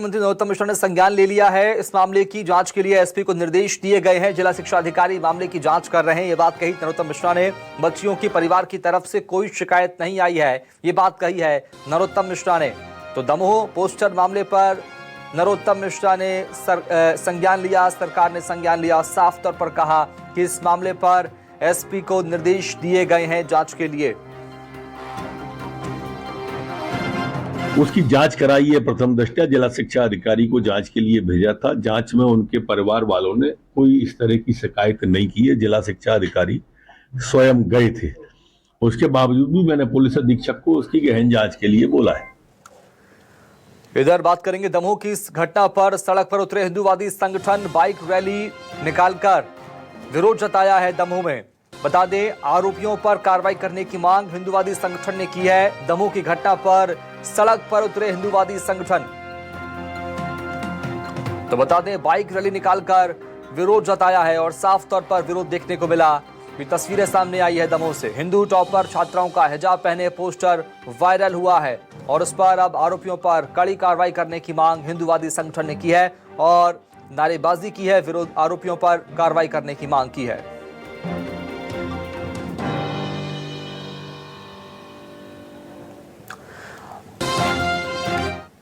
मंत्री नरोत्तम मिश्रा ने संज्ञान ले लिया है। इस मामले की जांच के लिए एसपी को निर्देश दिए गए हैं। जिला शिक्षा अधिकारी मामले की जांच कर रहे हैं। ये बात कही नरोत्तम मिश्रा ने। बच्चियों की परिवार की तरफ से कोई शिकायत नहीं आई है, ये बात कही है नरोत्तम मिश्रा ने। तो दमोह पोस्टर मामले पर नरोत्तम मिश्रा ने संज्ञान लिया, सरकार ने संज्ञान लिया। साफ तौर पर कहा कि इस मामले पर एसपी को निर्देश दिए गए हैं जांच के लिए। उसकी जांच कराई है। प्रथम दृष्टया जिला शिक्षा अधिकारी को जांच के लिए भेजा था। जांच में उनके परिवार वालों ने कोई इस तरह की शिकायत नहीं की है। जिला शिक्षा अधिकारी स्वयं गए थे। उसके बावजूद भी मैंने पुलिस अधीक्षक को उसकी गहन जांच के लिए बोला है। इधर बात करेंगे दमोह की इस घटना पर। सड़क पर उतरे हिंदूवादी संगठन बाइक रैली निकालकर विरोध जताया है दमोह में। बता दें, आरोपियों पर कार्रवाई करने की मांग हिंदूवादी संगठन ने की है। दमोह की घटना पर सड़क पर उतरे हिंदूवादी संगठन, तो बता दें बाइक रैली निकालकर विरोध जताया है और साफ तौर पर विरोध देखने को मिला। ये तस्वीरें सामने आई है दमोह से। हिंदू टॉपर छात्राओं का हिजाब पहने पोस्टर वायरल हुआ है और उस पर अब आरोपियों पर कड़ी कार्रवाई करने की मांग हिंदूवादी संगठन ने की है और नारेबाजी की है। विरोध आरोपियों पर कार्रवाई करने की मांग की है।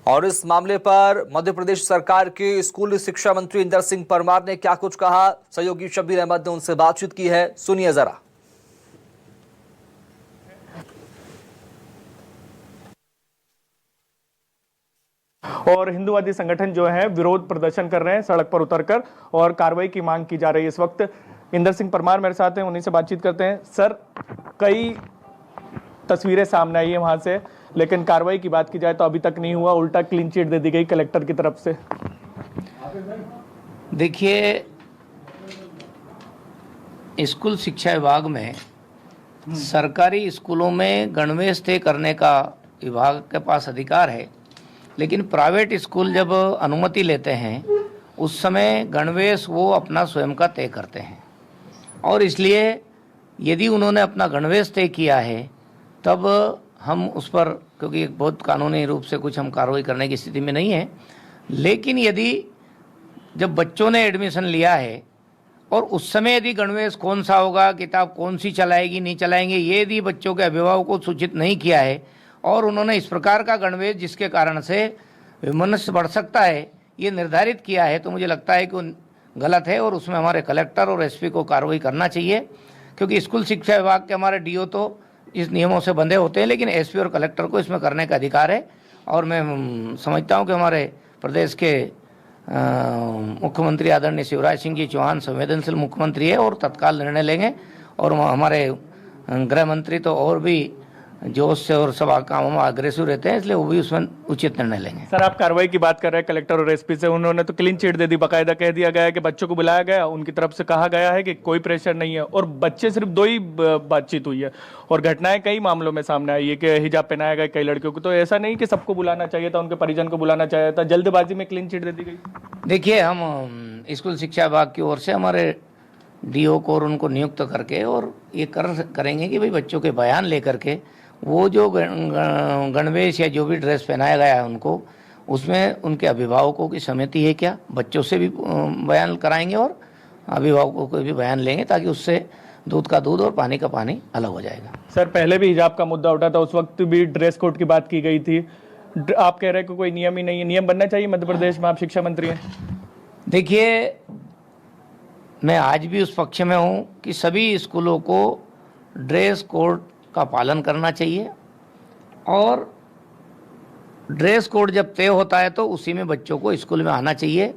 और इस मामले पर मध्य प्रदेश सरकार के स्कूल शिक्षा मंत्री इंदर सिंह परमार ने क्या कुछ कहा, सहयोगी शब्बीर अहमद ने उनसे बातचीत की है, सुनिए जरा। और हिंदूवादी संगठन जो है विरोध प्रदर्शन कर रहे हैं सड़क पर उतरकर और कार्रवाई की मांग की जा रही है। इस वक्त इंदर सिंह परमार मेरे साथ हैं, उन्हीं से बातचीत करते हैं। सर, कई तस्वीरें सामने आई है वहां से, लेकिन कार्रवाई की बात की जाए तो अभी तक नहीं हुआ, उल्टा क्लीन चिट दे दी गई कलेक्टर की तरफ से। देखिए, स्कूल शिक्षा विभाग में सरकारी स्कूलों में गणवेश तय करने का विभाग के पास अधिकार है, लेकिन प्राइवेट स्कूल जब अनुमति लेते हैं उस समय गणवेश वो अपना स्वयं का तय करते हैं। और इसलिए यदि उन्होंने अपना गणवेश तय किया है तब हम उस पर, क्योंकि बहुत कानूनी रूप से कुछ हम कार्रवाई करने की स्थिति में नहीं है, लेकिन यदि जब बच्चों ने एडमिशन लिया है और उस समय यदि गणवेश कौन सा होगा, किताब कौन सी चलाएगी नहीं चलाएंगे, ये यदि बच्चों के अभिभावकों को सूचित नहीं किया है और उन्होंने इस प्रकार का गणवेश जिसके कारण से विमनस्य बढ़ सकता है ये निर्धारित किया है, तो मुझे लगता है कि गलत है और उसमें हमारे कलेक्टर और एसपी को कार्रवाई करना चाहिए। क्योंकि स्कूल शिक्षा विभाग के हमारे डीओ तो इस नियमों से बंधे होते हैं, लेकिन एसपी और कलेक्टर को इसमें करने का अधिकार है। और मैं समझता हूं कि हमारे प्रदेश के मुख्यमंत्री आदरणीय शिवराज सिंह जी चौहान संवेदनशील मुख्यमंत्री है और तत्काल निर्णय लेंगे। और हमारे गृह मंत्री तो और भी जोश से और सब कामों में अग्रेसिव रहते हैं, इसलिए वो भी उसमें उचित निर्णय लेंगे। सर, आप कार्रवाई की बात कर रहे हैं कलेक्टर और एसपी से, उन्होंने तो क्लीन चिट दे दी, बाकायदा कह दिया गया है कि बच्चों को बुलाया गया, उनकी तरफ से कहा गया है कि कोई प्रेशर नहीं है और बच्चे सिर्फ 2 ही बातचीत हुई है और घटनाएं कई मामलों में सामने आई है कि हिजाब पहनाया गया कई लड़कियों को। तो ऐसा नहीं कि सबको बुलाना चाहिए था, उनके परिजन को बुलाना चाहिए था, जल्दबाजी में क्लीन चिट दे दी गई। देखिए, हम स्कूल शिक्षा विभाग की ओर से हमारे डीओ को और उनको नियुक्त करके और ये करेंगे कि भाई बच्चों के बयान लेकर के वो जो गणवेश या जो भी ड्रेस पहनाया गया है उनको, उसमें उनके अभिभावकों की सहमति है क्या, बच्चों से भी बयान कराएंगे और अभिभावकों को भी बयान लेंगे, ताकि उससे दूध का दूध और पानी का पानी अलग हो जाएगा। सर, पहले भी हिजाब का मुद्दा उठा था, उस वक्त भी ड्रेस कोड की बात की गई थी। आप कह रहे हैं कि कोई नियम ही नहीं है, नियम बनना चाहिए मध्य प्रदेश में, आप शिक्षा मंत्री हैं। देखिए, मैं आज भी उस पक्ष में हूँ कि सभी स्कूलों को ड्रेस कोड का पालन करना चाहिए और ड्रेस कोड जब तय होता है तो उसी में बच्चों को स्कूल में आना चाहिए।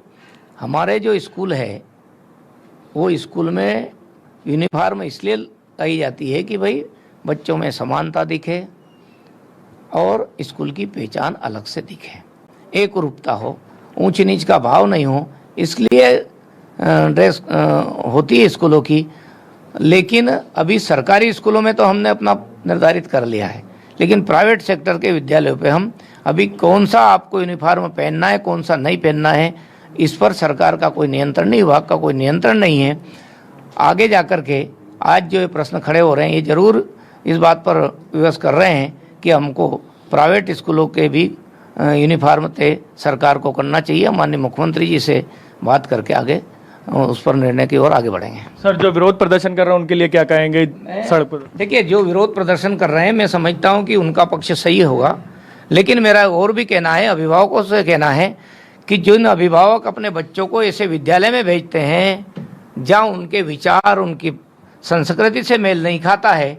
हमारे जो स्कूल है वो स्कूल में यूनिफॉर्म इसलिए कही जाती है कि भाई बच्चों में समानता दिखे और स्कूल की पहचान अलग से दिखे, एक रूपता हो, ऊंच नीच का भाव नहीं हो, इसलिए ड्रेस होती है स्कूलों की। लेकिन अभी सरकारी स्कूलों में तो हमने अपना निर्धारित कर लिया है, लेकिन प्राइवेट सेक्टर के विद्यालयों पे हम अभी कौन सा आपको यूनिफॉर्म पहनना है, कौन सा नहीं पहनना है, इस पर सरकार का कोई नियंत्रण नहीं, विभाग का कोई नियंत्रण नहीं है। आगे जाकर के आज जो ये प्रश्न खड़े हो रहे हैं, ये जरूर इस बात पर विवश कर रहे हैं कि हमको प्राइवेट स्कूलों के भी यूनिफॉर्म तय सरकार को करना चाहिए। माननीय मुख्यमंत्री जी से बात करके आगे उस पर निर्णय की ओर आगे बढ़ेंगे। सर, जो विरोध प्रदर्शन कर रहे हैं उनके लिए क्या कहेंगे सड़क पर? देखिए, जो विरोध प्रदर्शन कर रहे हैं मैं समझता हूं कि उनका पक्ष सही होगा, लेकिन मेरा और भी कहना है, अभिभावकों से कहना है कि जिन अभिभावक अपने बच्चों को ऐसे विद्यालय में भेजते हैं जहां उनके विचार, उनकी संस्कृति से मेल नहीं खाता है,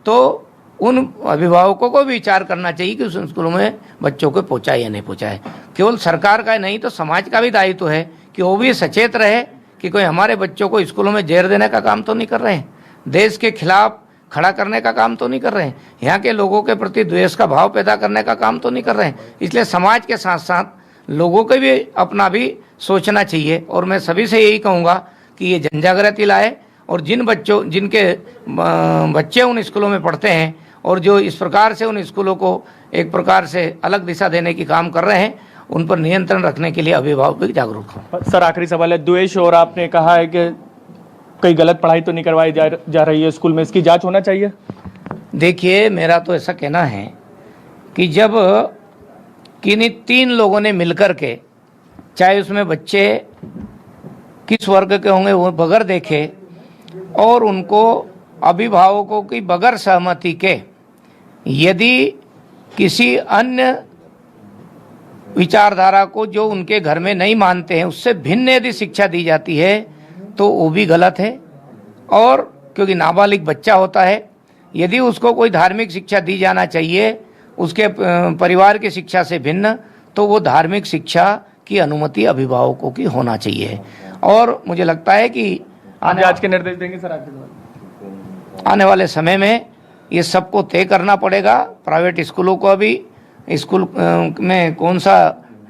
तो उन अभिभावकों को भी विचार करना चाहिए कि उस स्कूलों में बच्चों को पहुंचाए या नहीं पहुंचाए। केवल सरकार का नहीं तो समाज का भी दायित्व है कि वो भी सचेत रहे कि कोई हमारे बच्चों को स्कूलों में जहर देने का काम तो नहीं कर रहे हैं, देश के खिलाफ खड़ा करने का काम तो नहीं कर रहे हैं, यहाँ के लोगों के प्रति द्वेष का भाव पैदा करने का काम तो नहीं कर रहे हैं। इसलिए समाज के साथ साथ लोगों को भी अपना भी सोचना चाहिए। और मैं सभी से यही कहूँगा कि ये जनजागृति लाए और जिनके बच्चे उन स्कूलों में पढ़ते हैं और जो इस प्रकार से उन स्कूलों को एक प्रकार से अलग दिशा देने की काम कर रहे हैं, उन पर नियंत्रण रखने के लिए अभिभावक भी जागरूक हों। सर, आखिरी सवाल है, द्वेष और आपने कहा है कि कई गलत पढ़ाई तो नहीं करवाई जा रही है स्कूल में, इसकी जांच होना चाहिए? देखिए, मेरा तो ऐसा कहना है कि जब किन्हीं 3 लोगों ने मिलकर के, चाहे उसमें बच्चे किस वर्ग के होंगे वो बगैर देखे और उनको अभिभावकों की बगैर सहमति के यदि किसी अन्य विचारधारा को जो उनके घर में नहीं मानते हैं उससे भिन्न यदि शिक्षा दी जाती है तो वो भी गलत है। और क्योंकि नाबालिग बच्चा होता है, यदि उसको कोई धार्मिक शिक्षा दी जाना चाहिए उसके परिवार की शिक्षा से भिन्न, तो वो धार्मिक शिक्षा की अनुमति अभिभावकों की होना चाहिए। और मुझे लगता है कि आज के निर्देश देंगे सर आने वाले समय में ये सबको तय करना पड़ेगा। प्राइवेट स्कूलों को भी स्कूल में कौन सा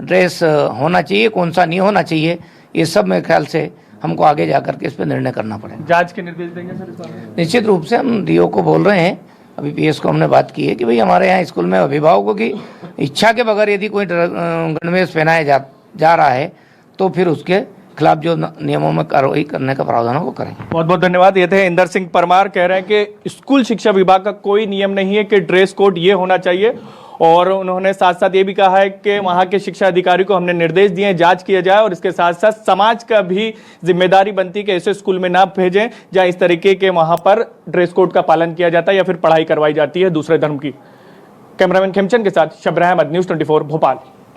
ड्रेस होना चाहिए, कौन सा नहीं होना चाहिए, ये सब मेरे ख्याल से हमको आगे जाकर के इस पर निर्णय करना पड़ेगा। जांच के निर्देश देंगे सर इस बारे में? निश्चित रूप से हम डीओ को बोल रहे हैं, अभी पीएस को हमने बात की है कि भाई हमारे यहाँ स्कूल में अभिभावकों की इच्छा के बगैर यदि कोई गणवेश पहनाया जा रहा है तो फिर उसके खिलाफ जो नियमों में कार्रवाई करने का प्रावधान है वो करेंगे। बहुत बहुत धन्यवाद। ये थे इंदर सिंह परमार, कह रहे हैं कि स्कूल शिक्षा विभाग का कोई नियम नहीं है कि ड्रेस कोड ये होना चाहिए। और उन्होंने साथ साथ ये भी कहा है कि वहां के शिक्षा अधिकारी को हमने निर्देश दिए, जांच किया जाए और इसके साथ साथ समाज का भी जिम्मेदारी बनती है कि ऐसे स्कूल में ना भेजें जहां इस तरीके के वहां पर ड्रेस कोड का पालन किया जाता है या फिर पढ़ाई करवाई जाती है दूसरे धर्म की। कैमरामैन खेमचंद के साथ शब्र अहमद, न्यूज़ 24 भोपाल।